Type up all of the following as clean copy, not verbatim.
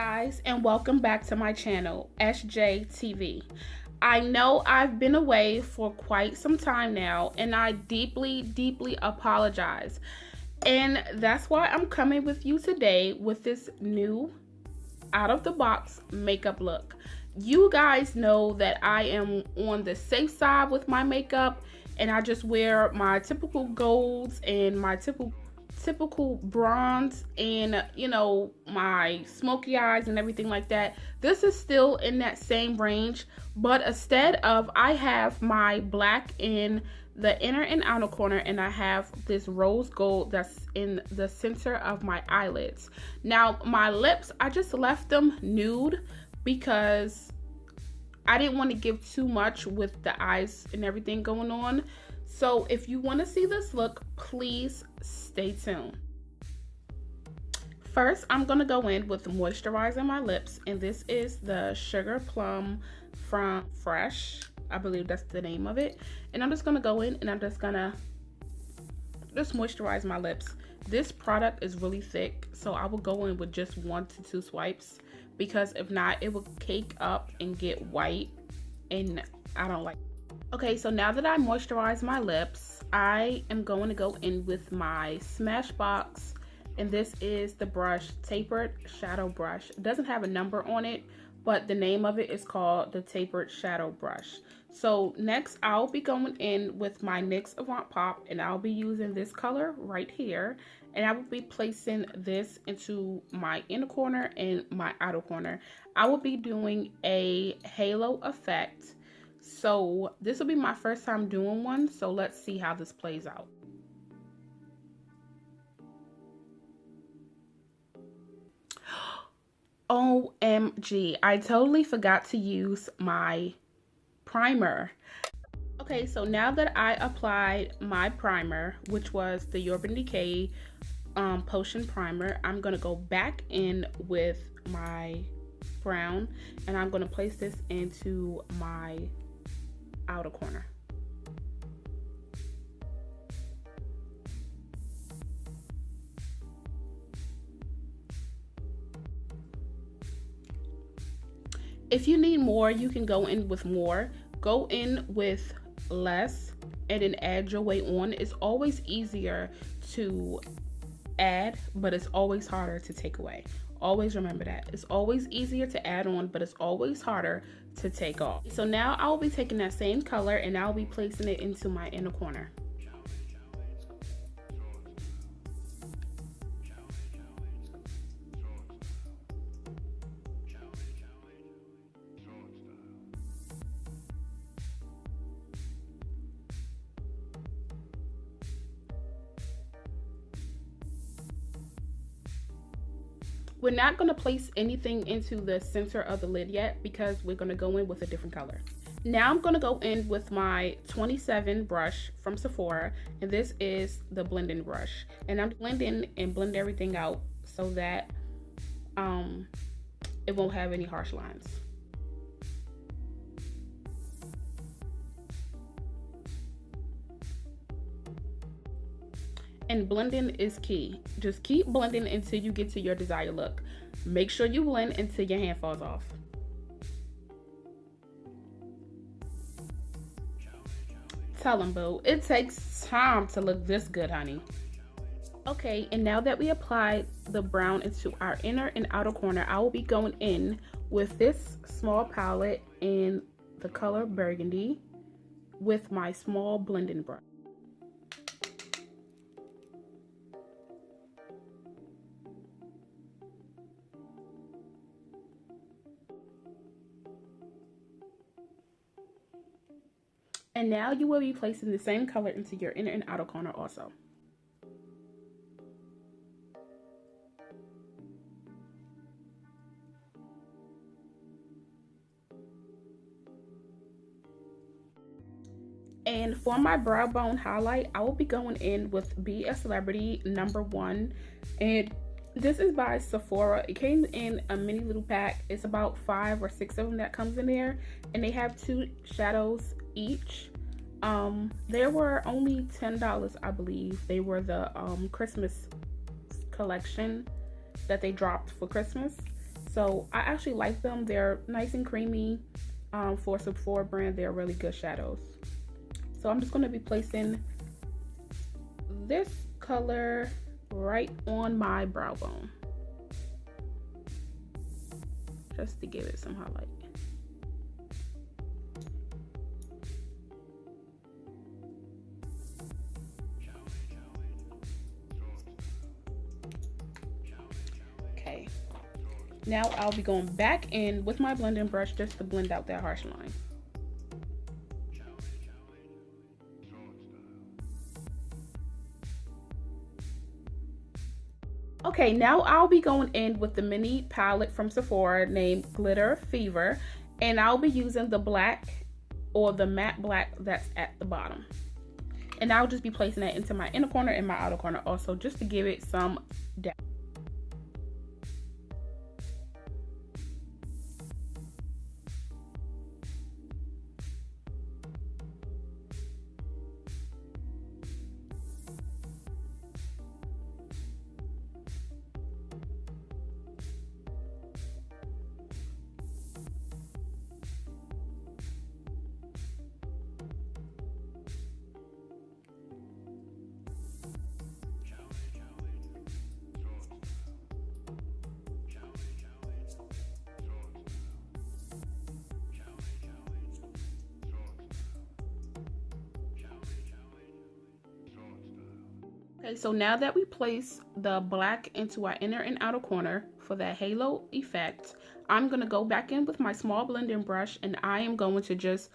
guys, and welcome back to my channel, SjaeTv. I know I've been away for quite some time now, and I deeply apologize. And that's why I'm coming with you today with this new out-of-the-box makeup look. You guys know that I am on the safe side with my makeup, and I just wear my typical golds and my typical bronze and, you know, my smoky eyes and everything like that. This is still in that same range, but instead of, I have my black in the inner and outer corner, and I have this rose gold that's in the center of my eyelids. Now my lips, I just left them nude because I didn't want to give too much with the eyes and everything going on. So if you want to see this look, please stay tuned. First, I'm going to go in with moisturizing my lips, and this is the Sugar Plum from Fresh. I believe that's the name of it. And I'm just going to go in and I'm just going to moisturize my lips. This product is really thick, so I will go in with just 1 to 2 swipes, because if not, it will cake up and get white, and I don't like it. Okay, so now that I moisturize my lips, I am going to go in with my Smashbox, and this is the brush Tapered Shadow Brush. It doesn't have a number on it, but the name of it is called the Tapered Shadow Brush. So next, I'll be going in with my NYX Avant-Pop, and I'll be using this color right here, and I will be placing this into my inner corner and my outer corner. I will be doing a halo effect. So this will be my first time doing one, so let's see how this plays out. OMG, I totally forgot to use my primer. Okay, so now that I applied my primer, which was the Urban Decay Potion Primer, I'm going to go back in with my brown, and I'm going to place this into my outer corner. If you need more, you can go in with more. Go in with less and then add your way on. It's always easier to add, but it's always harder to take away. Always remember that. It's always easier to add on, but it's always harder to take off. So now I'll be taking that same color and I'll be placing it into my inner corner. We're not going to place anything into the center of the lid yet because we're going to go in with a different color. Now I'm going to go in with my 27 brush from Sephora, and this is the blending brush. And I'm blending and blend everything out so that it won't have any harsh lines. And blending is key. Just keep blending until you get to your desired look. Make sure you blend until your hand falls off. Tell them, boo. It takes time to look this good, honey. Okay, and now that we applied the brown into our inner and outer corner, I will be going in with this small palette in the color burgundy with my small blending brush. And now you will be placing the same color into your inner and outer corner also. And for my brow bone highlight, I will be going in with Be a Celebrity #1. And this is by Sephora. It came in a mini little pack. It's about 5 or 6 of them that comes in there. And they have 2 shadows each. They were only $10, I believe. They were the Christmas collection that they dropped for Christmas. So I actually like them. They're nice and creamy. For Sephora brand, they're really good shadows. So I'm just going to be placing this color right on my brow bone, just to give it some highlight. Okay, now I'll be going back in with my blending brush just to blend out that harsh line. Okay, now I'll be going in with the mini palette from Sephora named Glitter Fever, and I'll be using the black or the matte black that's at the bottom. And I'll just be placing that into my inner corner and my outer corner also, just to give it some depth. Okay, so now that we place the black into our inner and outer corner for that halo effect, I'm going to go back in with my small blending brush, and I am going to just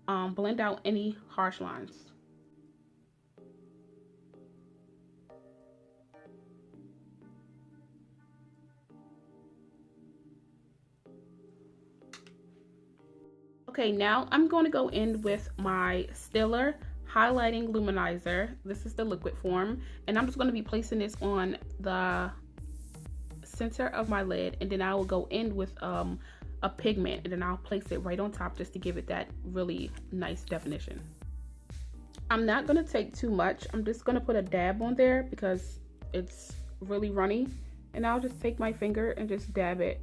blend out any harsh lines. Okay, now I'm going to go in with my Stila highlighting luminizer. This is the liquid form, and I'm just going to be placing this on the center of my lid, and then I will go in with a pigment, and then I'll place it right on top just to give it that really nice definition. I'm not going to take too much. I'm just going to put a dab on there because it's really runny, and I'll just take my finger and just dab it.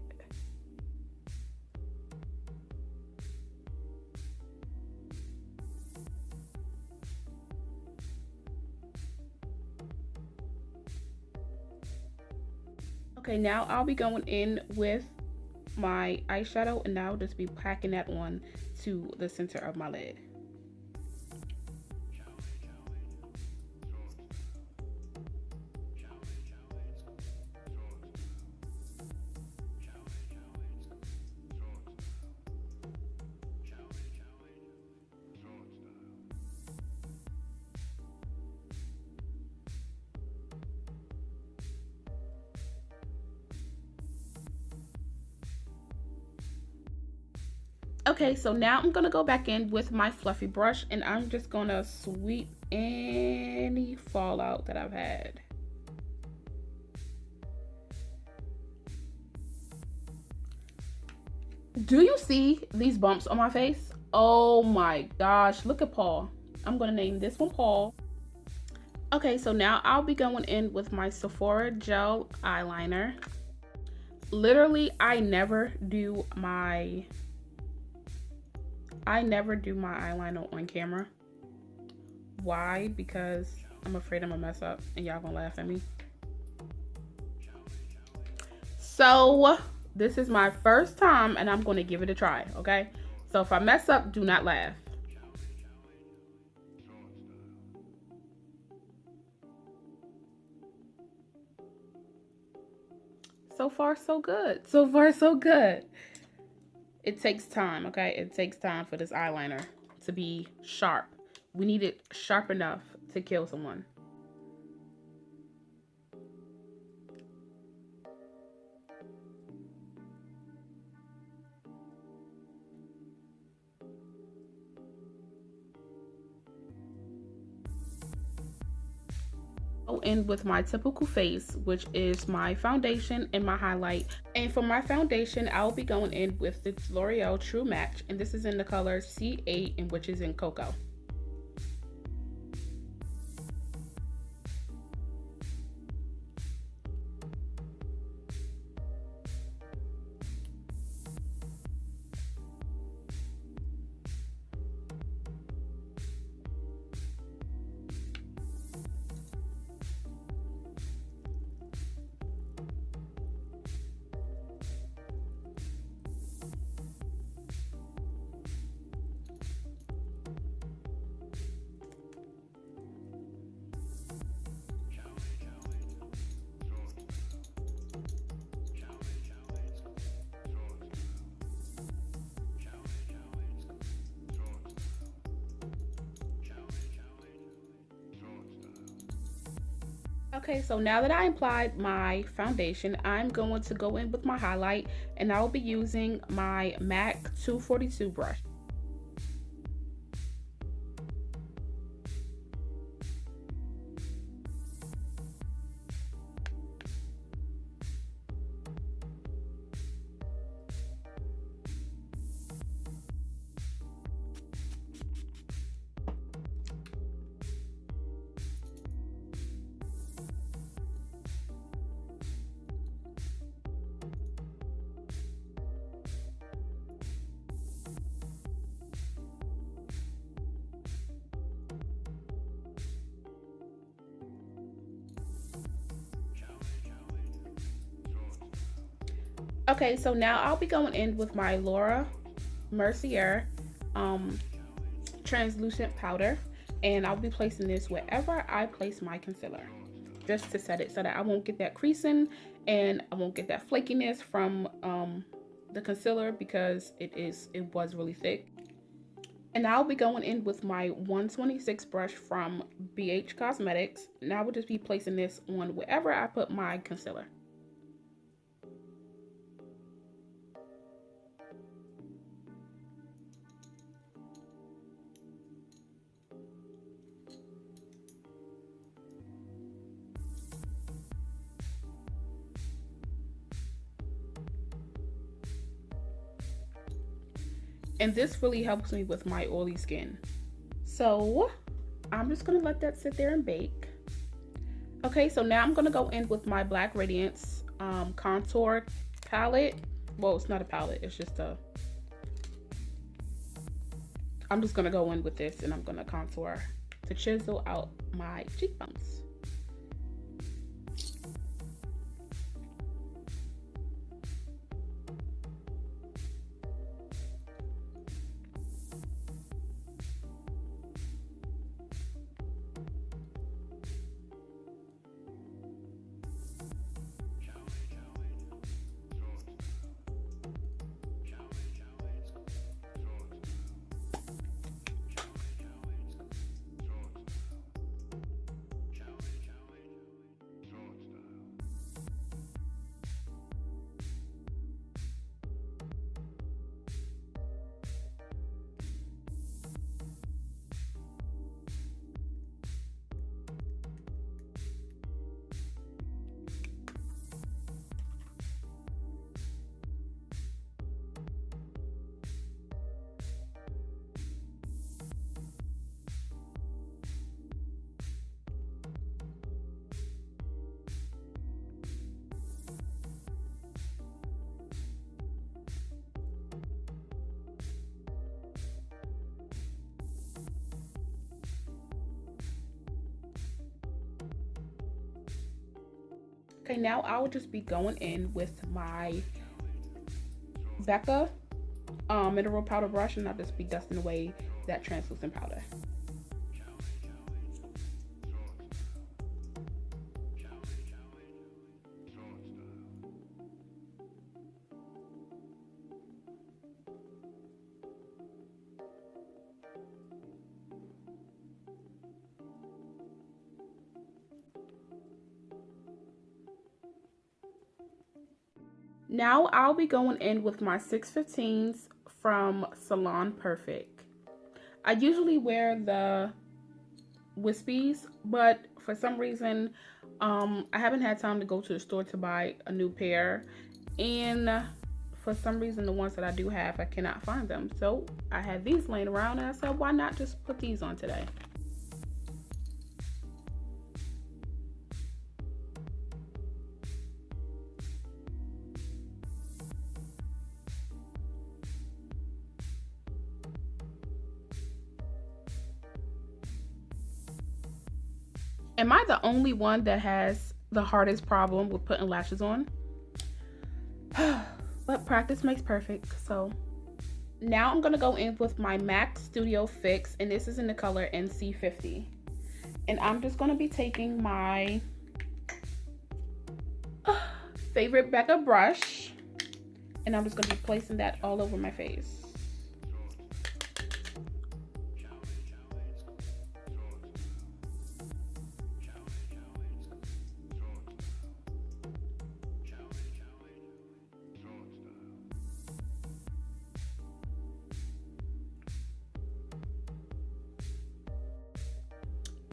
Okay, now I'll be going in with my eyeshadow, and I'll just be packing that on to the center of my lid. Okay, so now I'm gonna go back in with my fluffy brush, and I'm just gonna sweep any fallout that I've had. Do you see these bumps on my face? Oh my gosh, look at Paul. I'm gonna name this one Paul. Okay, so now I'll be going in with my Sephora gel eyeliner. Literally, I never do my eyeliner on camera. Why? Because I'm afraid I'm gonna mess up and y'all gonna laugh at me. So this is my first time and I'm gonna give it a try, okay? So if I mess up, do not laugh. So far, so good. So far, so good. It takes time, okay? It takes time for this eyeliner to be sharp. We need it sharp enough to kill someone. Go in with my typical face, which is my foundation and my highlight. And for my foundation, I'll be going in with the L'Oreal True Match, and this is in the color C8, and which is in Cocoa. Okay, so now that I applied my foundation, I'm going to go in with my highlight, and I'll be using my MAC 242 brush. Okay, so now I'll be going in with my Mercier translucent powder, and I'll be placing this wherever I place my concealer, just to set it so that I won't get that creasing and I won't get that flakiness from the concealer, because it was really thick. And I'll be going in with my 126 brush from BH Cosmetics, and I will just be placing this on wherever I put my concealer. And this really helps me with my oily skin. So I'm just gonna let that sit there and bake. Okay, so now I'm gonna go in with my Black Radiance contour palette. Well, it's not a palette, it's just I'm just gonna go in with this, and I'm gonna contour to chisel out my cheekbones. Okay, now I will just be going in with my Becca mineral powder brush, and I'll just be dusting away that translucent powder. Now I'll be going in with my 615s from Salon Perfect. I usually wear the wispies, but for some reason I haven't had time to go to the store to buy a new pair, and for some reason the ones that I do have, I cannot find them. So I had these laying around, and I said, why not just put these on today? Am I the only one that has the hardest problem with putting lashes on? But practice makes perfect. So now I'm gonna go in with my MAC Studio Fix, and this is in the color NC50. And I'm just gonna be taking my favorite Becca brush, and I'm just gonna be placing that all over my face.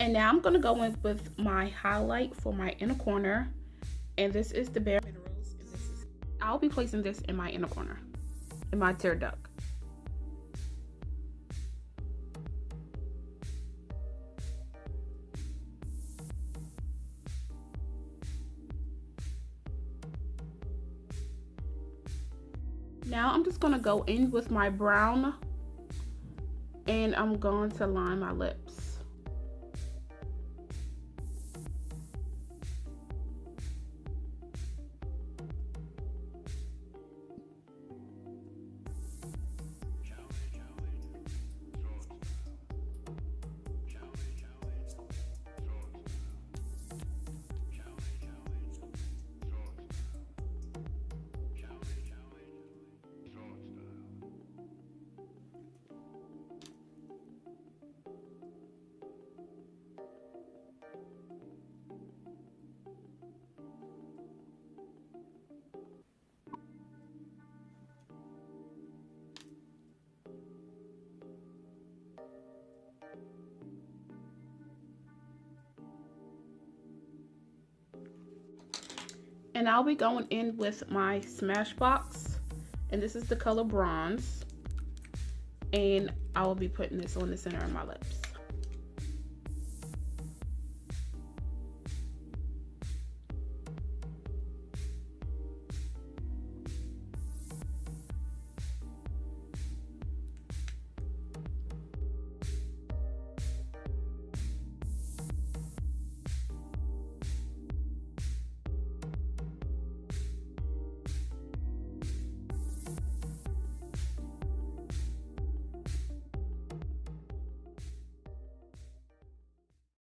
And now I'm gonna go in with my highlight for my inner corner. And this is the bareMinerals. And I'll be placing this in my inner corner, in my tear duct. Now I'm just gonna go in with my brown and I'm going to line my lips. And I'll be going in with my Smashbox, and this is the color bronze, and I will be putting this on the center of my lips.